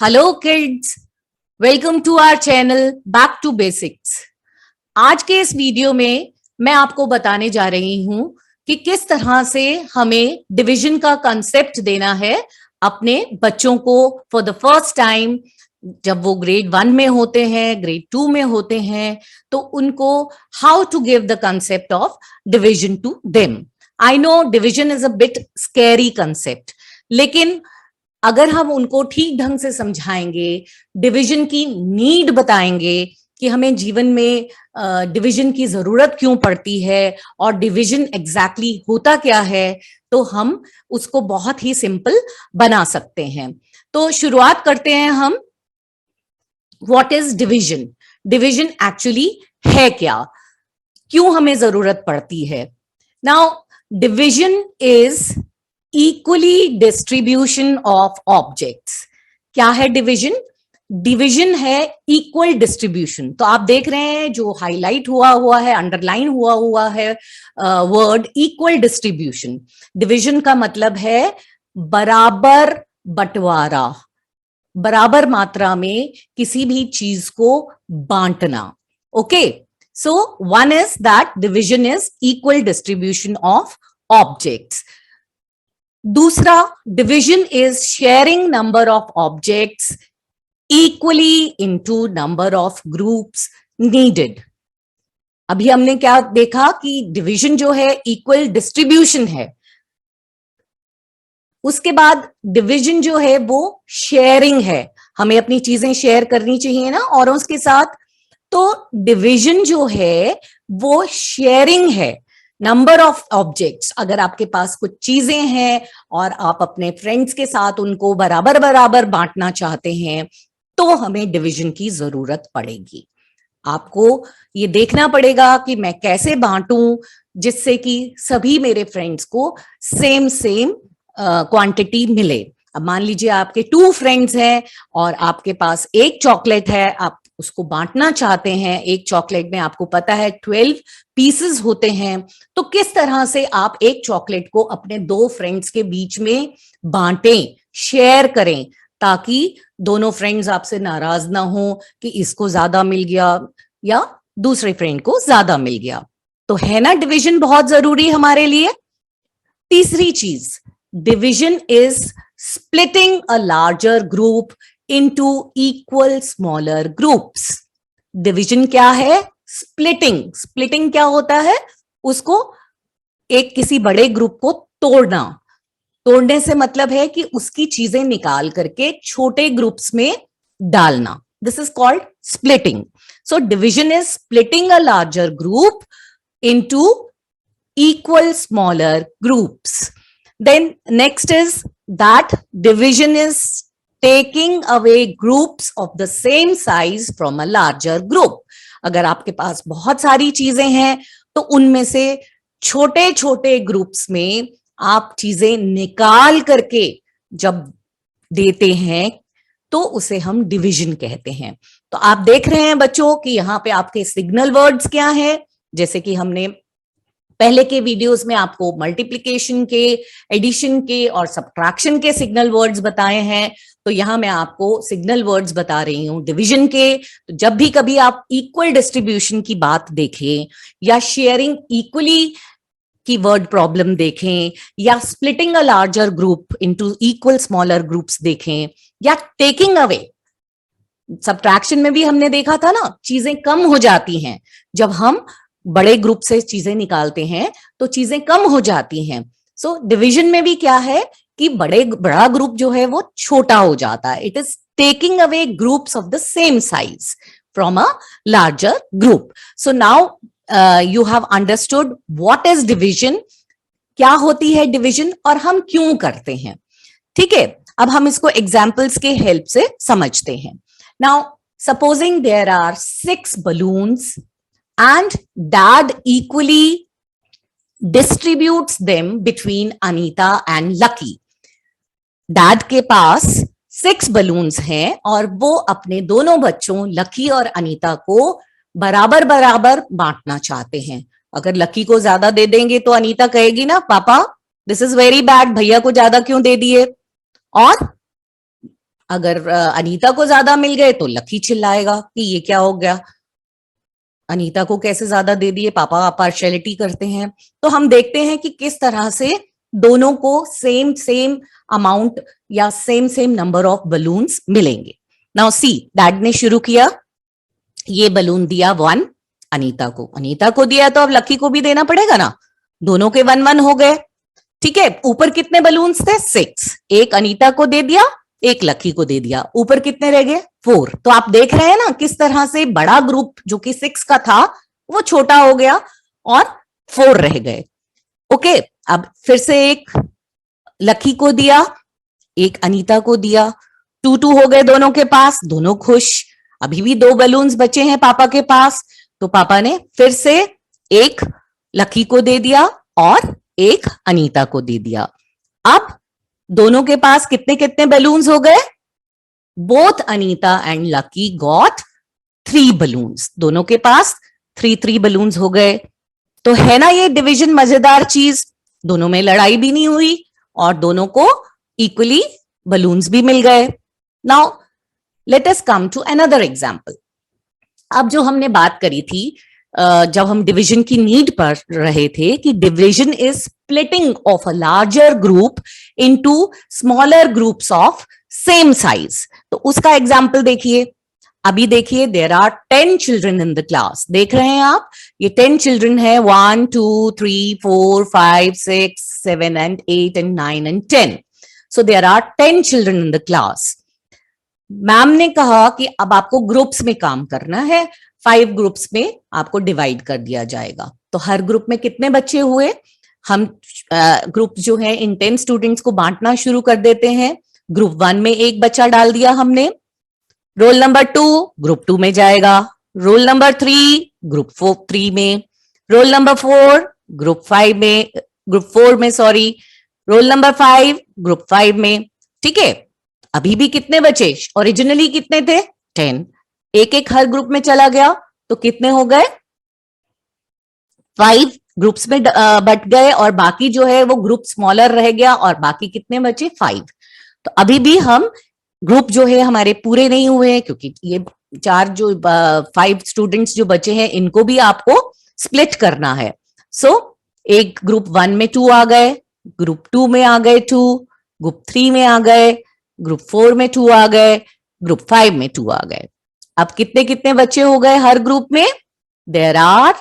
Hello kids, welcome to our channel back to basics. आज के इस वीडियो में मैं आपको बताने जा रही हूं कि किस तरह से हमें डिवीजन का कंसेप्ट देना है अपने बच्चों को फॉर द फर्स्ट टाइम। जब वो ग्रेड 1 में होते हैं, ग्रेड 2 में होते हैं, तो उनको how to give the concept of division to them. I know division is a bit scary concept, लेकिन अगर हम उनको ठीक ढंग से समझाएंगे, डिवीजन की नीड बताएंगे कि हमें जीवन में डिवीजन की जरूरत क्यों पड़ती है और डिवीजन एग्जैक्टली होता क्या है, तो हम उसको बहुत ही सिंपल बना सकते हैं। तो शुरुआत करते हैं हम। What is division? Division actually है क्या, क्यों हमें जरूरत पड़ती है? Now division is equally distribution of objects. क्या है डिवीजन? डिवीजन है इक्वल डिस्ट्रीब्यूशन। तो आप देख रहे हैं जो हाईलाइट हुआ है, अंडरलाइन हुआ है वर्ड इक्वल डिस्ट्रीब्यूशन। डिवीजन का मतलब है बराबर बंटवारा, बराबर मात्रा में किसी भी चीज को बांटना। Okay, so one is that division is equal distribution of objects. दूसरा, division is sharing number of objects equally into number of groups needed. अभी हमने क्या देखा कि डिवीजन जो है इक्वल डिस्ट्रीब्यूशन है, उसके बाद डिवीजन जो है वो शेयरिंग है। हमें अपनी चीजें शेयर करनी चाहिए ना औरों के साथ, तो डिवीजन जो है वो शेयरिंग है नंबर ऑफ ऑब्जेक्ट्स। अगर आपके पास कुछ चीजें हैं और आप अपने फ्रेंड्स के साथ उनको बराबर बराबर बांटना चाहते हैं, तो हमें डिवीजन की जरूरत पड़ेगी। आपको ये देखना पड़ेगा कि मैं कैसे बांटूं जिससे कि सभी मेरे फ्रेंड्स को सेम क्वांटिटी मिले। अब मान लीजिए आपके 2 फ्रेंड्स हैं और आपके पास एक चॉकलेट है, आप उसको बांटना चाहते हैं। एक चॉकलेट में आपको पता है 12 पीसेस होते हैं, तो किस तरह से आप एक चॉकलेट को अपने 2 फ्रेंड्स के बीच में बांटें, शेयर करें, ताकि दोनों फ्रेंड्स आपसे नाराज ना हो कि इसको ज्यादा मिल गया या दूसरे फ्रेंड को ज्यादा मिल गया। तो है ना डिवीजन बहुत जरूरी हमारे लिए। तीसरी चीज, division is splitting a larger group into equal smaller groups. Division क्या है? स्प्लिटिंग। स्प्लिटिंग क्या होता है? उसको एक किसी बड़े ग्रुप को तोड़ना। तोड़ने से मतलब है कि उसकी चीजें निकाल करके छोटे ग्रुप्स में डालना। This is called splitting. So division is splitting a larger group into equal smaller groups. Then next is that division is taking away groups of the same size from a larger group. अगर आपके पास बहुत सारी चीजें हैं तो उनमें से छोटे छोटे ग्रुप्स में आप चीजें निकाल करके जब देते हैं तो उसे हम डिवीजन कहते हैं। तो आप देख रहे हैं बच्चों कि यहाँ पे आपके सिग्नल वर्ड्स क्या हैं। जैसे कि हमने पहले के वीडियोस में आपको मल्टीप्लिकेशन के, एडिशन के और सब्ट्रैक्शन के सिग्नल वर्ड्स बताए हैं, तो यहां मैं आपको सिग्नल वर्ड्स बता रही हूं डिवीजन के। तो जब भी कभी आप इक्वल डिस्ट्रीब्यूशन की बात देखें या शेयरिंग इक्वली की वर्ड प्रॉब्लम देखें या स्प्लिटिंग अ larger group into equal smaller groups देखें या टेकिंग अवे, सब्ट्रैक्शन में भी हमने देखा था ना, चीजें कम हो जाती हैं जब हम बड़े ग्रुप से चीजें निकालते हैं तो चीजें कम हो जाती हैं। सो डिवीजन में भी क्या है कि बड़ा ग्रुप जो है वो छोटा हो जाता है। It is taking away groups of the same size from a larger group. So now you have understood what is division, क्या होती है डिवीजन और हम क्यों करते हैं। ठीक है, अब हम इसको एग्जाम्पल्स के हेल्प से समझते हैं। Now supposing there are 6 balloons and dad equally distributes them between Anita and Lucky. Dad के पास 6 balloons हैं और वो अपने दोनों बच्चों लकी और अनीता को बराबर बराबर बांटना चाहते हैं। अगर लकी को ज्यादा दे देंगे तो अनीता कहेगी ना, पापा दिस इज वेरी बैड, भैया को ज्यादा क्यों दे दिए। और अगर अनीता को ज्यादा मिल गए तो लकी चिल्लाएगा कि ये क्या हो गया, अनीता को कैसे ज्यादा दे दिए, पापा पार्शियलिटी करते हैं। तो हम देखते हैं कि किस तरह से दोनों को सेम सेम अमाउंट या same same number of balloons मिलेंगे। नाउ सी, डैड ने शुरू किया, ये बलून दिया 1 अनीता को दिया तो अब लकी को भी देना पड़ेगा ना, दोनों के 1-1 हो गए। ठीक है, ऊपर कितने बलून्स थे? 6, एक अनीता को दे दिया, एक लकी को दे दिया, ऊपर कितने रह गए? 4। तो आप देख रहे हैं ना किस तरह से बड़ा ग्रुप जो कि 6 का था वो छोटा हो गया और 4 रह गए। ओके, अब फिर से एक लकी को दिया, एक अनीता को दिया, 2-2 हो गए दोनों के पास, दोनों खुश। अभी भी 2 बलून्स बचे हैं पापा के पास, तो पापा ने फिर से एक लकी को दे दिया और एक अनीता को दे दिया। अब दोनों के पास कितने कितने बलून्स हो गए? Both Anita and lucky got 3 balloons, दोनों के पास 3 बलून्स हो गए। तो है ना ये डिवीजन मजेदार चीज, दोनों में लड़ाई भी नहीं हुई और दोनों को इक्वली बलून्स भी मिल गए। Now let us come to another example. अब जो हमने बात करी थी जब हम डिवीजन की नीड पर रहे थे कि division is splitting of a larger group into smaller groups of same size, तो उसका एग्जाम्पल देखिए। अभी देखिए, there are 10 children in the class, देख रहे हैं आप, ये 10 चिल्ड्रन है, 1 2 3 4 5 6 7 and 8 and 9 and 10, so there are 10 children in the class। Ma'am ने कहा कि अब आपको ग्रुप्स में काम करना है, 5 ग्रुप्स में आपको डिवाइड कर दिया जाएगा। तो हर ग्रुप में कितने बच्चे हुए? हम ग्रुप जो है इन 10 स्टूडेंट्स को बांटना शुरू कर देते हैं। ग्रुप 1 में एक बच्चा डाल दिया हमने, रोल नंबर 2 ग्रुप 2 में जाएगा, रोल नंबर 3 ग्रुप 3 में, रोल नंबर 4 ग्रुप 4 में सॉरी, रोल नंबर 5 ग्रुप 5 में। ठीक है, अभी भी कितने बचे? ओरिजिनली कितने थे? 10, एक एक हर ग्रुप में चला गया तो कितने हो गए? 5 ग्रुप्स में बट गए और बाकी जो है वो ग्रुप स्मॉलर रह गया और बाकी कितने बचे? 5। तो अभी भी हम ग्रुप जो है हमारे पूरे नहीं हुए हैं क्योंकि ये 5 स्टूडेंट्स जो बचे हैं इनको भी आपको स्प्लिट करना है। सो एक ग्रुप 1 में 2 आ गए, ग्रुप 2 में आ गए 2, ग्रुप 3 में आ गए, ग्रुप 4 में 2 आ गए, ग्रुप 5 में 2 आ गए। अब कितने कितने बच्चे हो गए हर ग्रुप में? There are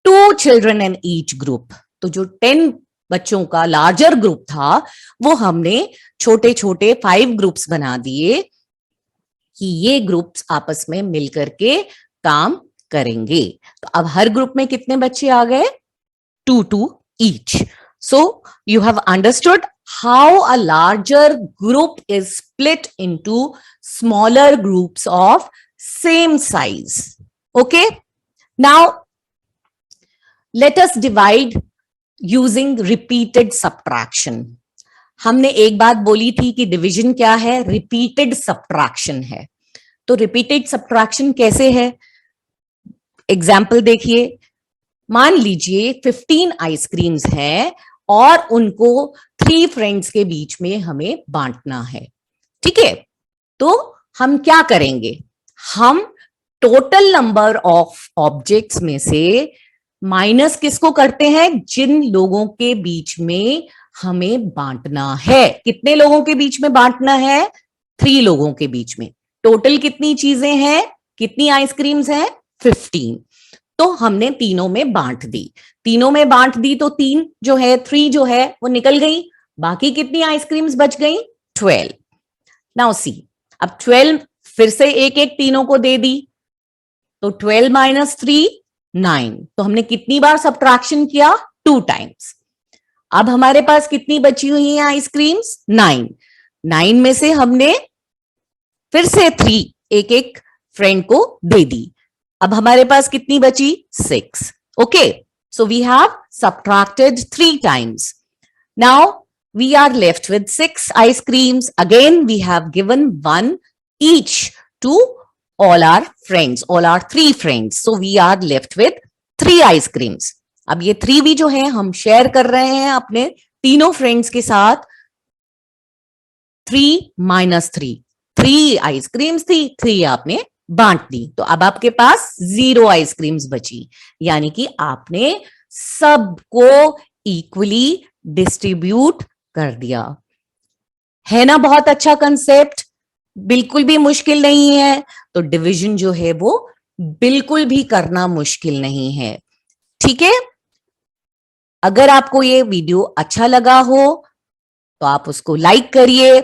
2 children in each group. तो जो 10 बच्चों का लार्जर ग्रुप था वो हमने छोटे छोटे 5 ग्रुप्स बना दिए कि ये ग्रुप्स आपस में मिलकर के काम करेंगे। तो अब हर ग्रुप में कितने बच्चे आ गए? 2 each. So you have understood how a larger group is split into smaller groups of same size. Okay, now let us divide using repeated subtraction. हमने एक बात बोली थी कि डिवीजन क्या है? रिपीटेड सब्ट्रैक्शन है। तो रिपीटेड सब्ट्रैक्शन कैसे है? एग्जाम्पल देखिए, मान लीजिए 15 आइसक्रीम्स हैं और उनको 3 फ्रेंड्स के बीच में हमें बांटना है। ठीक है, तो हम क्या करेंगे? हम टोटल नंबर ऑफ ऑब्जेक्ट्स में से माइनस किसको करते हैं? जिन लोगों के बीच में हमें बांटना है। कितने लोगों के बीच में बांटना है? 3 लोगों के बीच में। टोटल कितनी चीजें हैं? कितनी आइसक्रीम्स हैं? 15। तो हमने तीनों में बांट दी, तीनों में बांट दी तो 3 जो है 3 जो है वो निकल गई। बाकी कितनी आइसक्रीम्स बच गई? 12। नाउ सी, अब 12 फिर से एक एक तीनों को दे दी तो 12 माइनस 3 9। तो हमने कितनी बार सब्ट्रैक्शन किया? 2 टाइम्स। अब हमारे पास कितनी बची हुई है आइसक्रीम्स? 9। 9 में से हमने फिर से 3 एक एक फ्रेंड को दे दी। अब हमारे पास कितनी बची? 6। Okay, so we have subtracted 3 times. Now we are left with 6 ice creams. Again we have given 1 each to all our friends, all our 3 friends. So we are left with 3 ice creams. अब ये 3 भी जो है हम share कर रहे हैं अपने तीनों फ्रेंड्स के साथ। 3 minus 3 3 आइसक्रीम्स थी, 3 आपने बांट दी, तो अब आपके पास 0 आइसक्रीम्स बची, यानी कि आपने सबको इक्वली डिस्ट्रीब्यूट कर दिया। है ना बहुत अच्छा कंसेप्ट, बिल्कुल भी मुश्किल नहीं है। तो डिवीजन जो है वो बिल्कुल भी करना मुश्किल नहीं है, ठीक है। अगर आपको ये वीडियो अच्छा लगा हो तो आप उसको लाइक करिए,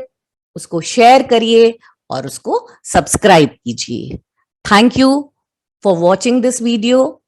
उसको शेयर करिए और उसको सब्सक्राइब कीजिए। Thank you for watching this video.